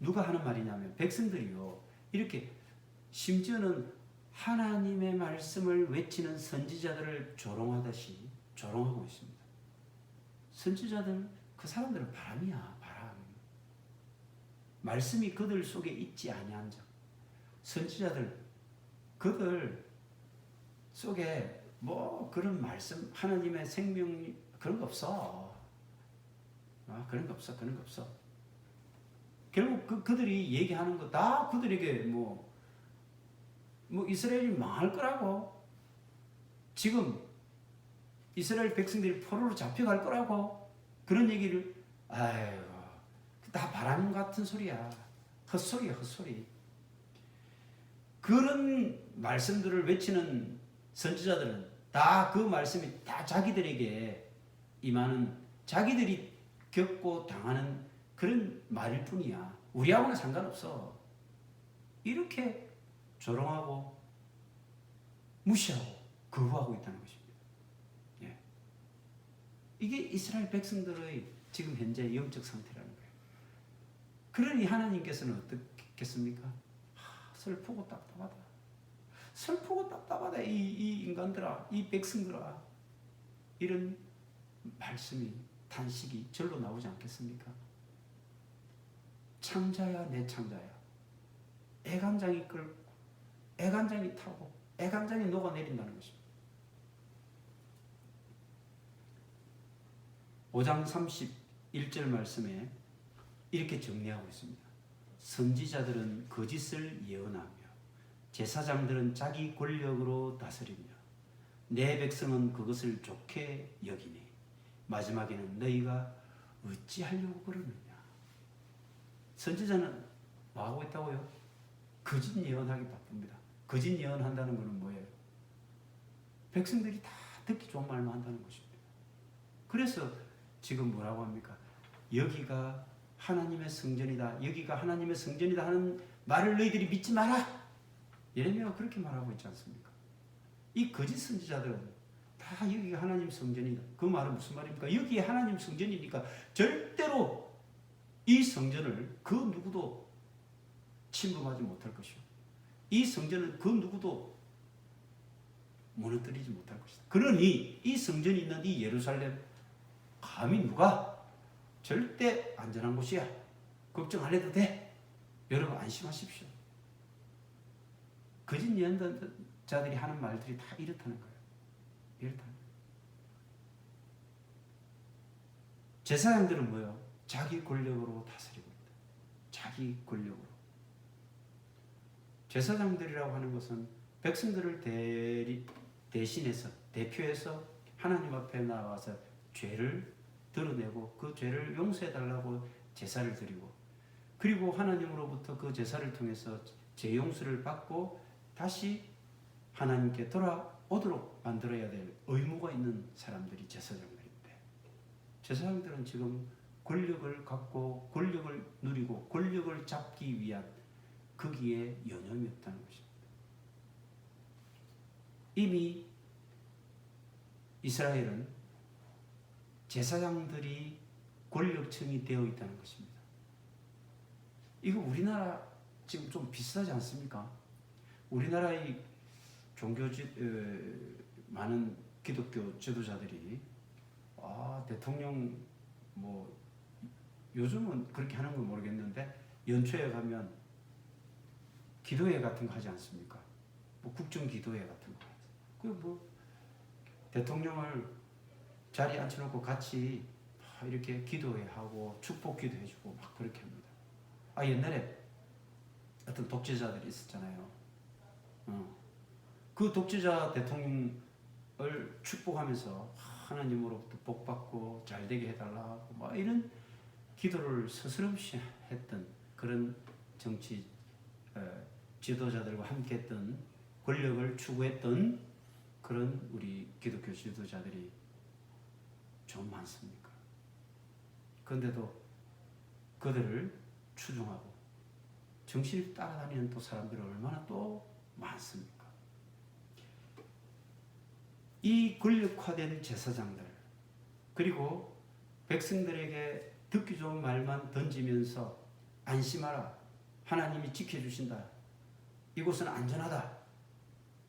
누가 하는 말이냐면 백성들이요, 이렇게 심지어는 하나님의 말씀을 외치는 선지자들을 조롱하듯이 조롱하고 있습니다. 선지자들, 그 사람들은 바람이야, 바람. 말씀이 그들 속에 있지 아니한 적. 선지자들, 그들 속에 뭐 그런 말씀, 하나님의 생명 그런 거 없어. 그런 거 없어. 그런 거 없어. 결국 그들이 얘기하는 거 다 그들에게 뭐 이스라엘이 망할 거라고, 지금 이스라엘 백성들이 포로로 잡혀갈 거라고, 그런 얘기를, 아이고, 다 바람 같은 소리야. 헛소리야, 헛소리. 그런 말씀들을 외치는 선지자들은 다 그 말씀이 다 자기들에게 임하는, 자기들이 겪고 당하는 그런 말일 뿐이야. 우리하고는 상관없어. 이렇게 조롱하고 무시하고 거부하고 있다는 것입니다. 예. 이게 이스라엘 백성들의 지금 현재 영적 상태라는 거예요. 그러니 하나님께서는 어떻겠습니까? 슬프고 답답하다. 슬프고 답답하다. 이 인간들아, 이 백성들아. 이런 말씀이, 탄식이 절로 나오지 않겠습니까? 창자야, 내 창자야. 애간장이 끓고 애간장이 타고 애간장이 녹아내린다는 것입니다. 5장 31절 말씀에 이렇게 정리하고 있습니다. 선지자들은 거짓을 예언하며 제사장들은 자기 권력으로 다스리며 내 백성은 그것을 좋게 여기니 마지막에는 너희가 어찌하려고 그러느냐. 선지자는 뭐 하고 있다고요? 거짓 예언하기 바쁩니다. 거짓 예언한다는 것은 뭐예요? 백성들이 다 듣기 좋은 말만 한다는 것입니다. 그래서 지금 뭐라고 합니까? 여기가 하나님의 성전이다. 여기가 하나님의 성전이다 하는 말을 너희들이 믿지 마라. 예레미야가 그렇게 말하고 있지 않습니까? 이 거짓 선지자들은 다 여기가 하나님 성전이다. 그 말은 무슨 말입니까? 여기에 하나님 성전이니까 절대로 이 성전을 그 누구도 침범하지 못할 것이요. 이 성전은 그 누구도 무너뜨리지 못할 것이다. 그러니 이 성전이 있는 이 예루살렘 감히 누가 절대 안전한 곳이야. 걱정 안 해도 돼. 여러분 안심하십시오. 거짓 예언자들이 하는 말들이 다 이렇다는 거예요. 이렇다는 거예요. 제사장들은 뭐예요? 자기 권력으로 다스리고 있다. 자기 권력으로. 제사장들이라고 하는 것은 백성들을 대신해서 대표해서 하나님 앞에 나와서 죄를 드러내고 그 죄를 용서해 달라고 제사를 드리고, 그리고 하나님으로부터 그 제사를 통해서 죄 용서를 받고 다시 하나님께 돌아오도록 만들어야 될 의무가 있는 사람들이 제사장들인데, 제사장들은 지금 권력을 갖고 권력을 누리고 권력을 잡기 위한 거기에 여념이 없다는 것입니다. 이미 이스라엘은 제사장들이 권력층이 되어 있다는 것입니다. 이거 우리나라 지금 좀 비슷하지 않습니까? 우리나라의 많은 기독교 지도자들이 대통령 뭐 요즘은 그렇게 하는 건 모르겠는데 연초에 가면 기도회 같은 거 하지 않습니까? 뭐 국정 기도회 같은 거. 그 뭐 대통령을 자리에 앉혀놓고 같이 이렇게 기도회 하고 축복 기도해주고 막 그렇게 합니다. 옛날에 어떤 독재자들이 있었잖아요. 그 독재자 대통령을 축복하면서 하나님으로부터 복 받고 잘 되게 해달라고 막 이런 기도를 스스럼없이 했던 그런 정치 지도자들과 함께했던 권력을 추구했던 그런 우리 기독교 지도자들이 좀 많습니까? 그런데도 그들을 추종하고 정신을 따라다니는 또 사람들이 얼마나 또 많습니까? 이 권력화된 제사장들, 그리고 백성들에게 듣기 좋은 말만 던지면서 안심하라, 하나님이 지켜주신다, 이곳은 안전하다,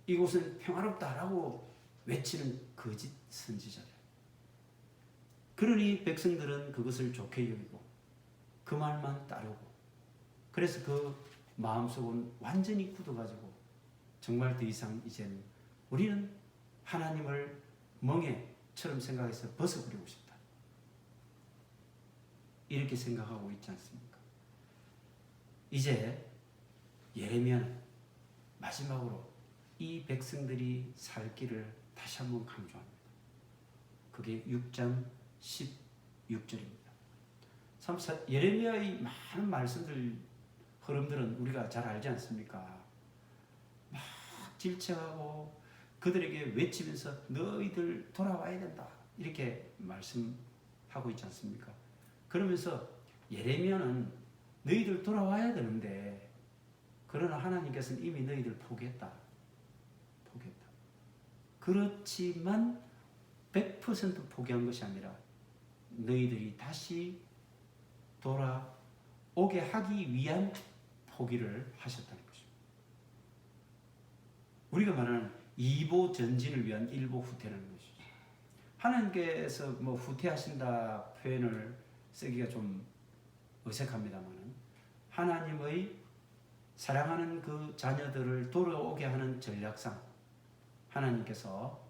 이곳은 평화롭다라고 외치는 거짓 선지자들. 그러니 백성들은 그것을 좋게 여기고 그 말만 따르고, 그래서 그 마음속은 완전히 굳어가지고 정말 더 이상 이제는 우리는 하나님을 멍에처럼 생각해서 벗어버리고 싶다, 이렇게 생각하고 있지 않습니까? 이제 예레미야는 마지막으로 이 백성들이 살 길을 다시 한번 강조합니다. 그게 6장 16절입니다. 참 예레미야의 많은 말씀들, 흐름들은 우리가 잘 알지 않습니까? 막 질책하고 그들에게 외치면서 너희들 돌아와야 된다, 이렇게 말씀하고 있지 않습니까? 그러면서 예레미야는 너희들 돌아와야 되는데, 그러나 하나님께서는 이미 너희들 포기했다. 그렇지만 100% 포기한 것이 아니라 너희들이 다시 돌아오게 하기 위한 포기를 하셨다는 것입니다. 우리가 말하는 이보 전진을 위한 일보 후퇴라는 것이죠. 하나님께서 뭐 후퇴하신다 표현을 쓰기가 좀 어색합니다만, 하나님의 사랑하는 그 자녀들을 돌아오게 하는 전략상 하나님께서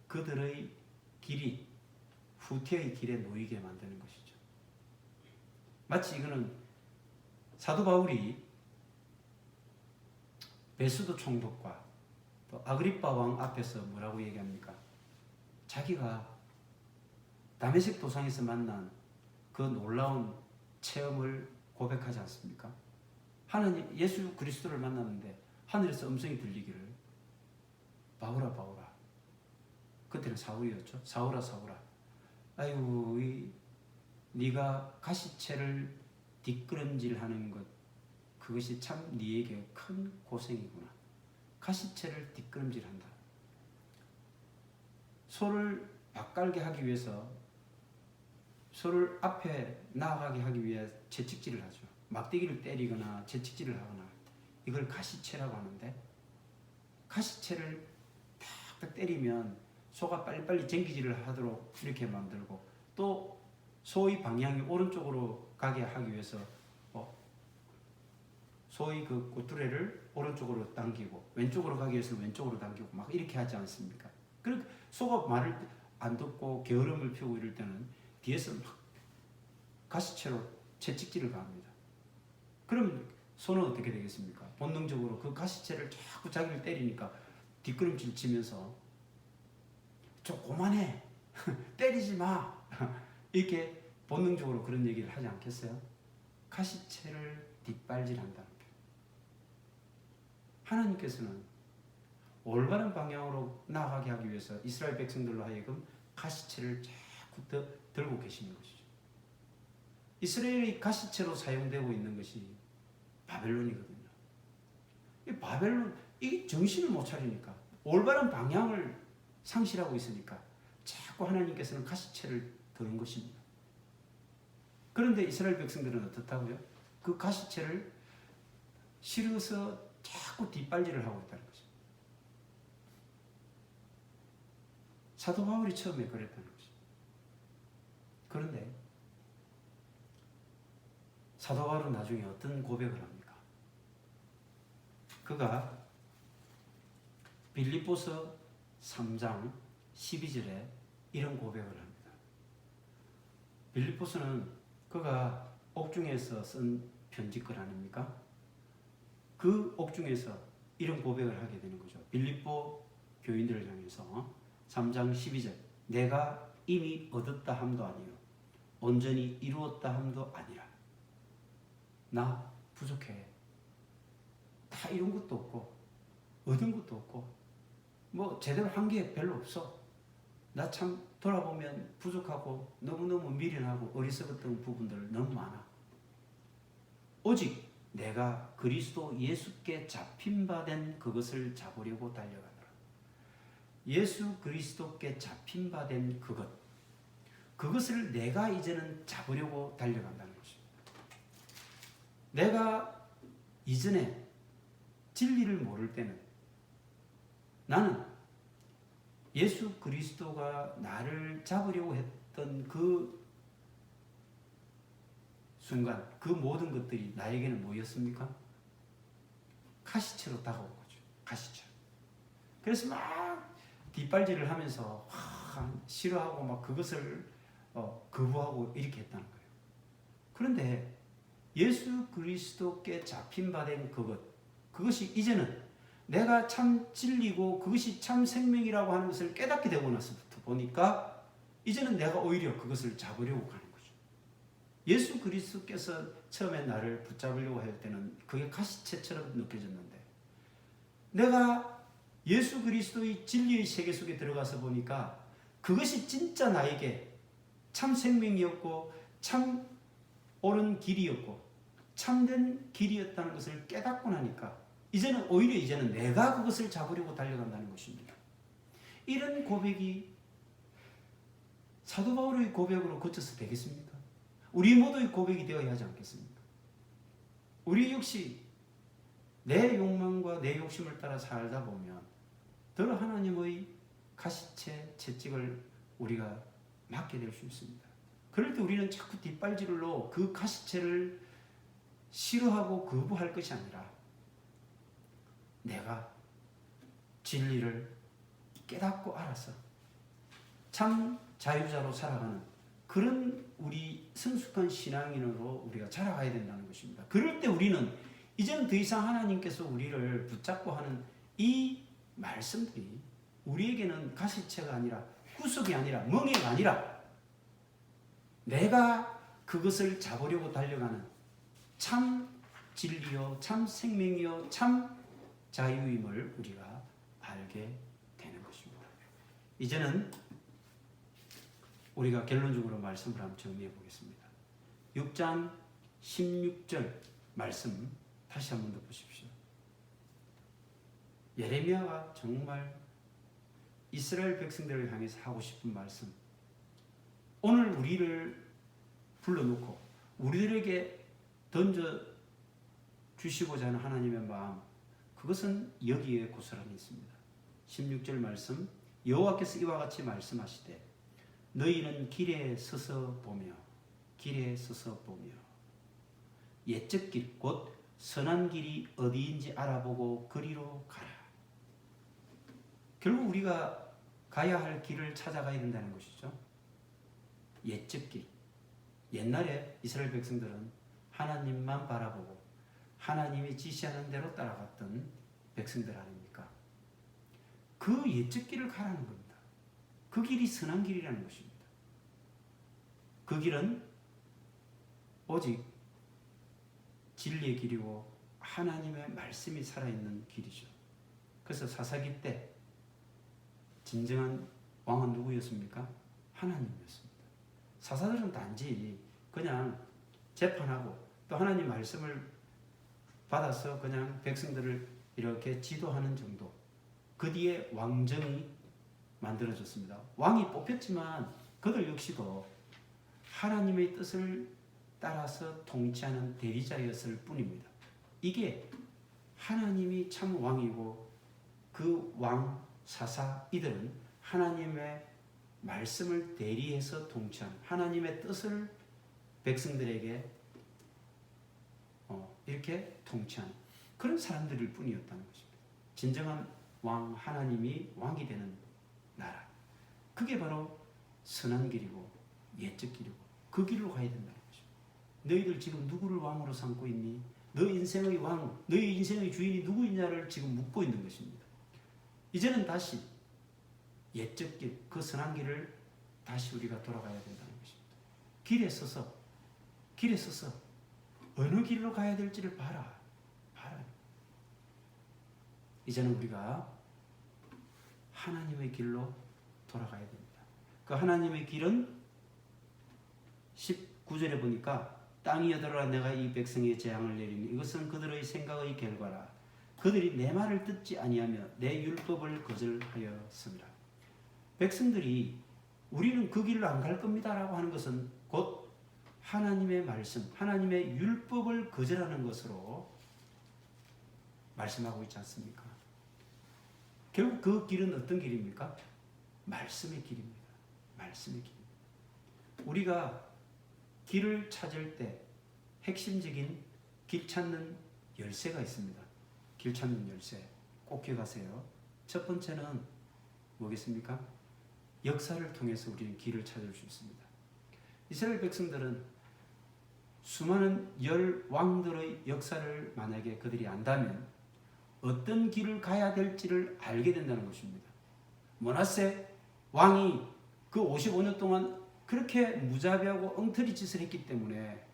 그들의 길이 후퇴의 길에 놓이게 만드는 것이죠. 마치 이거는 사도 바울이 베수도 총독과 또 아그리빠 왕 앞에서 뭐라고 얘기합니까? 자기가 다메섹 도상에서 만난 그 놀라운 체험을 고백하지 않습니까? 하나님 예수 그리스도를 만났는데 하늘에서 음성이 들리기를, 바울아 바울아, 그때는 사울이었죠. 사울아 사울아, 아이고 네가 가시체를 뒷걸음질하는 것, 그것이 참 네에게 큰 고생이구나. 가시체를 뒷걸음질한다. 소를 맛깔게 하기 위해서, 소를 앞에 나아가게 하기 위해 채찍질을 하죠. 막대기를 때리거나 채찍질을 하거나, 이걸 가시체라고 하는데, 가시체를 탁탁 때리면 소가 빨리빨리 쟁기질을 하도록 이렇게 만들고, 또 소의 방향이 오른쪽으로 가게 하기 위해서 소의 그 꼬투리를 오른쪽으로 당기고, 왼쪽으로 가기 위해서 왼쪽으로 당기고 막 이렇게 하지 않습니까? 그러니까 소가 말을 안 듣고 게으름을 피우고 이럴 때는 뒤에서 막 가시채로 채찍질을 가합니다. 그러면 소는 어떻게 되겠습니까? 본능적으로 그 가시채를 자꾸 자기를 때리니까 뒷걸음질 치면서 좀 그만해 때리지 마 이렇게 본능적으로 그런 얘기를 하지 않겠어요? 가시채를 뒷발질한다는 거. 하나님께서는 올바른 방향으로 나아가게 하기 위해서 이스라엘 백성들로 하여금 가시채를 자꾸 들고 계시는 것이죠. 이스라엘이 가시채로 사용되고 있는 것이 바벨론이거든요. 이 바벨론, 이 정신을 못 차리니까, 올바른 방향을 상실하고 있으니까 자꾸 하나님께서는 가시채를 드는 것입니다. 그런데 이스라엘 백성들은 어떻다고요? 그 가시채를 싫어서 자꾸 뒷발질을 하고 있다는 거죠. 사도 바울이 처음에 그랬다는 거죠. 그런데 사도 바울은 나중에 어떤 고백을 합니까? 그가 빌립보서 3장 12절에 이런 고백을 합니다. 빌립보서는 그가 옥중에서 쓴 편지글 아닙니까? 그 옥중에서 이런 고백을 하게 되는 거죠. 빌립보 교인들을 향해서 3장 12절 내가 이미 얻었다 함도 아니요 온전히 이루었다 함도 아니라 나 부족해. 다 이룬 것도 없고 얻은 것도 없고 뭐 제대로 한 게 별로 없어. 나 참 돌아보면 부족하고 너무너무 미련하고 어리석었던 부분들 너무 많아. 오직 내가 그리스도 예수께 잡힌 바 된 그것을 잡으려고 달려가노라. 예수 그리스도께 잡힌 바 된 그것을 내가 이제는 잡으려고 달려간다는 것입니다. 내가 이전에 진리를 모를 때는 나는 예수 그리스도가 나를 잡으려고 했던 그 순간 그 모든 것들이 나에게는 뭐였습니까? 가시채로 다가온 거죠. 가시채. 그래서 막 뒷발질을 하면서 싫어하고 막 그것을 거부하고 이렇게 했다는 거예요. 그런데 예수 그리스도께 잡힌 바 된 그것이 이제는 내가 참 진리고 그것이 참 생명이라고 하는 것을 깨닫게 되고 나서부터 보니까 이제는 내가 오히려 그것을 잡으려고 하는 거죠. 예수 그리스도께서 처음에 나를 붙잡으려고 할 때는 그게 가시채처럼 느껴졌는데 내가 예수 그리스도의 진리의 세계 속에 들어가서 보니까 그것이 진짜 나에게 참 생명이었고 참 옳은 길이었고 참된 길이었다는 것을 깨닫고 나니까 오히려 내가 그것을 잡으려고 달려간다는 것입니다. 이런 고백이 사도 바울의 고백으로 거쳐서 되겠습니까? 우리 모두의 고백이 되어야 하지 않겠습니까? 우리 역시 내 욕망과 내 욕심을 따라 살다 보면 더 하나님의 가시채 채찍을 우리가 맞게 될 수 있습니다. 그럴 때 우리는 자꾸 뒷발질로 그 가시채를 싫어하고 거부할 것이 아니라 내가 진리를 깨닫고 알아서 참 자유자로 살아가는 그런 우리 성숙한 신앙인으로 우리가 자라가야 된다는 것입니다. 그럴 때 우리는 이제는 더 이상 하나님께서 우리를 붙잡고 하는 이 말씀들이 우리에게는 가시채가 아니라 구속이 아니라 멍해가 아니라 내가 그것을 잡으려고 달려가는 참 진리요 참 생명이요 참 자유임을 우리가 알게 되는 것입니다. 이제는 우리가 결론적으로 말씀을 한번 정리해 보겠습니다. 6장 16절 말씀 다시 한번 더 보십시오. 예레미야가 정말 이스라엘 백성들을 향해서 하고 싶은 말씀, 오늘 우리를 불러놓고 우리들에게 던져 주시고자 하는 하나님의 마음, 그것은 여기에 고스란히 있습니다. 16절 말씀, 여호와께서 이와 같이 말씀하시되 너희는 길에 서서 보며 옛적 길 곧 선한 길이 어디인지 알아보고 그리로 가라. 결국 우리가 가야 할 길을 찾아가야 된다는 것이죠. 옛적 길. 옛날에 이스라엘 백성들은 하나님만 바라보고 하나님이 지시하는 대로 따라갔던 백성들 아닙니까? 그 옛적 길을 가라는 겁니다. 그 길이 선한 길이라는 것입니다. 그 길은 오직 진리의 길이고 하나님의 말씀이 살아있는 길이죠. 그래서 사사기 때 진정한 왕은 누구였습니까? 하나님이었습니다. 사사들은 단지 그냥 재판하고 또 하나님 말씀을 받아서 그냥 백성들을 이렇게 지도하는 정도. 그 뒤에 왕정이 만들어졌습니다. 왕이 뽑혔지만 그들 역시도 하나님의 뜻을 따라서 통치하는 대리자였을 뿐입니다. 이게 하나님이 참 왕이고 그 왕, 사사 이들은 하나님의 말씀을 대리해서 통치한 하나님의 뜻을 백성들에게 이렇게 통치한 그런 사람들일 뿐이었다는 것입니다. 진정한 왕 하나님이 왕이 되는 나라. 그게 바로 선한 길이고 옛적 길이고 그 길로 가야 된다는 것입니다. 너희들 지금 누구를 왕으로 삼고 있니? 너 인생의 왕, 너희 인생의 주인이 누구이냐를 지금 묻고 있는 것입니다. 이제는 다시 옛적 길, 그 선한 길을 다시 우리가 돌아가야 된다는 것입니다. 길에 서서 어느 길로 가야 될지를 봐라. 이제는 우리가 하나님의 길로 돌아가야 됩니다. 그 하나님의 길은 19절에 보니까 땅이 여들어라 내가 이 백성의 재앙을 내리니 이것은 그들의 생각의 결과라. 그들이 내 말을 듣지 아니하며 내 율법을 거절하였습니다. 백성들이 우리는 그 길로 안 갈 겁니다라고 하는 것은 곧 하나님의 말씀, 하나님의 율법을 거절하는 것으로 말씀하고 있지 않습니까? 결국 그 길은 어떤 길입니까? 말씀의 길입니다. 말씀의 길. 우리가 길을 찾을 때 핵심적인 길 찾는 열쇠가 있습니다. 길 찾는 열쇠. 꼭 기억하세요. 첫 번째는 뭐겠습니까? 역사를 통해서 우리는 길을 찾을 수 있습니다. 이스라엘 백성들은 수많은 열 왕들의 역사를 만약에 그들이 안다면 어떤 길을 가야 될지를 알게 된다는 것입니다. 므낫세 왕이 그 55년 동안 그렇게 무자비하고 엉터리 짓을 했기 때문에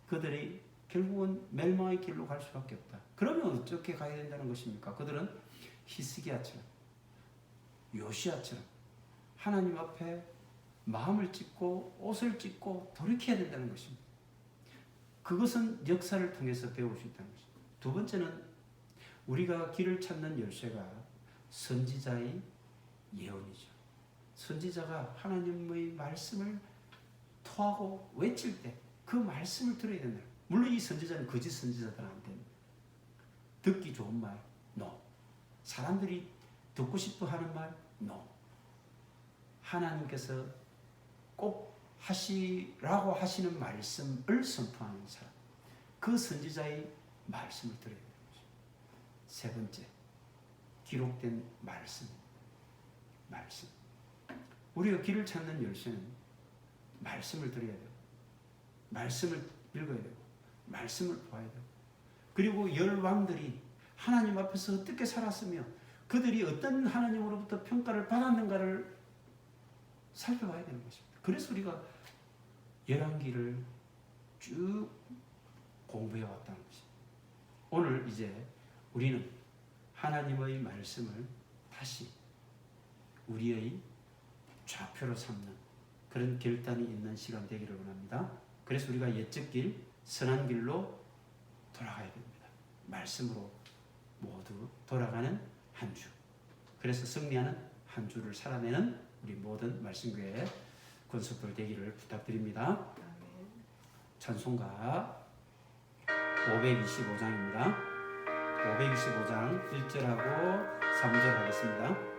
그들이 결국은 멸망의 길로 갈 수밖에 없다. 그러면 어떻게 가야 된다는 것입니까? 그들은 히스기야처럼 요시야처럼 하나님 앞에 마음을 찢고 옷을 찢고 돌이켜야 된다는 것입니다. 그것은 역사를 통해서 배울 수 있다는 것입니다. 두 번째는 우리가 길을 찾는 열쇠가 선지자의 예언이죠. 선지자가 하나님의 말씀을 토하고 외칠 때 그 말씀을 들어야 된다. 물론 이 선지자는 거짓 선지자들한테 듣기 좋은 말, no. 사람들이 듣고 싶어 하는 말, no. 하나님께서 꼭 하시라고 하시는 말씀을 선포하는 사람. 그 선지자의 말씀을 들어야 되는 것입니다. 세 번째, 기록된 말씀. 우리가 길을 찾는 열쇠는 말씀을 들어야 되고, 말씀을 읽어야 되고, 말씀을 보아야 되고, 그리고 열 왕들이 하나님 앞에서 어떻게 살았으며 그들이 어떤 하나님으로부터 평가를 받았는가를 살펴봐야 되는 것입니다. 그래서 우리가 열왕기를 쭉 공부해 왔다는 것입니다. 오늘 이제 우리는 하나님의 말씀을 다시 우리의 좌표로 삼는 그런 결단이 있는 시간 되기를 원합니다. 그래서 우리가 옛적 길, 선한 길로 돌아가야 됩니다. 말씀으로 모두 돌아가는 한 주. 그래서 승리하는 한 주를 살아내는 우리 모든 말씀교회 권속들 되기를 부탁드립니다. 찬송가 525장입니다. 525장 1절하고 3절 하겠습니다.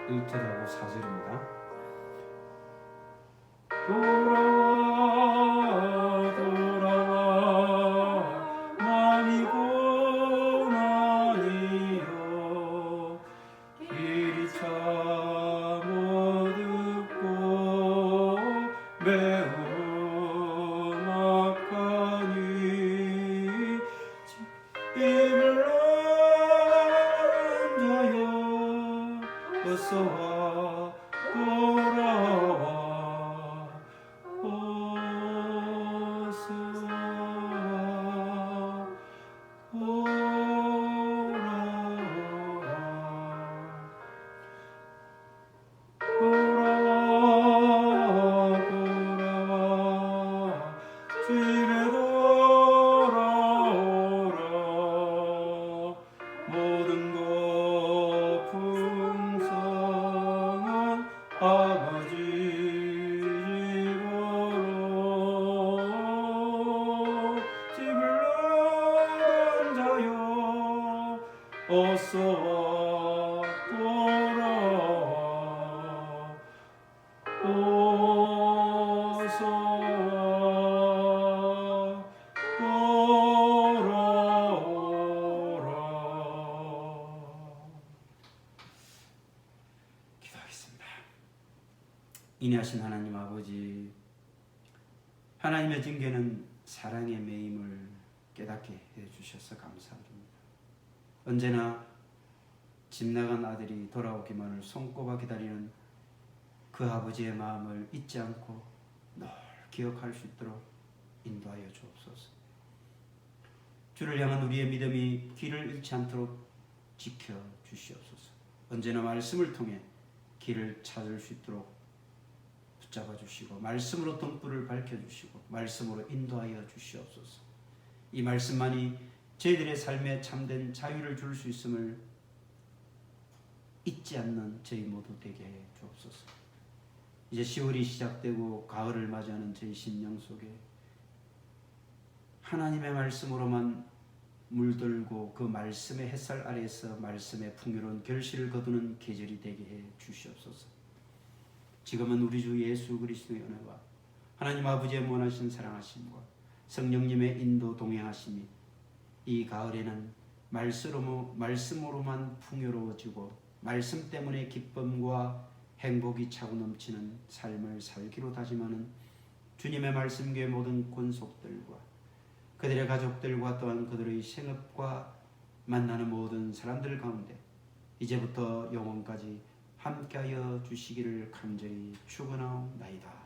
(1절하고 4절입니다) 돌아와 많이고 많이요 음악하니 입을 자여 어서와 돌아와 어서와 돌아와 집에 돌아오라 모든 것 풍성한 아버지 집으로 집을 앉아요 어서와 돌아와 어서와 돌아오라. 기도하겠습니다. 인내하신 하나님 아버지, 하나님의 징계는 사랑의 매임을 깨닫게 해주셔서 감사드립니다. 언제나 집 나간 아들이 돌아오기만을 손꼽아 기다리는 그 아버지의 마음을 잊지 않고 늘 기억할 수 있도록 인도하여 주옵소서. 주를 향한 우리의 믿음이 길을 잃지 않도록 지켜 주시옵소서. 언제나 말씀을 통해 길을 찾을 수 있도록 붙잡아 주시고 말씀으로 등불을 밝혀 주시고 말씀으로 인도하여 주시옵소서. 이 말씀만이 저희들의 삶에 참된 자유를 줄 수 있음을 잊지 않는 저희 모두 되게 해 주옵소서. 이제 10월이 시작되고 가을을 맞이하는 저희 심령 속에 하나님의 말씀으로만 물들고 그 말씀의 햇살 아래에서 말씀의 풍요로운 결실을 거두는 계절이 되게 해 주시옵소서. 지금은 우리 주 예수 그리스도의 은혜와 하나님 아버지의 무한하신 사랑하심과 성령님의 인도 동행하심이 이 가을에는 말씀으로만 풍요로워지고 말씀 때문에 기쁨과 행복이 차고 넘치는 삶을 살기로 다짐하는 주님의 말씀교회 모든 권속들과 그들의 가족들과 또한 그들의 생업과 만나는 모든 사람들 가운데 이제부터 영원까지 함께하여 주시기를 간절히 축원하옵나이다.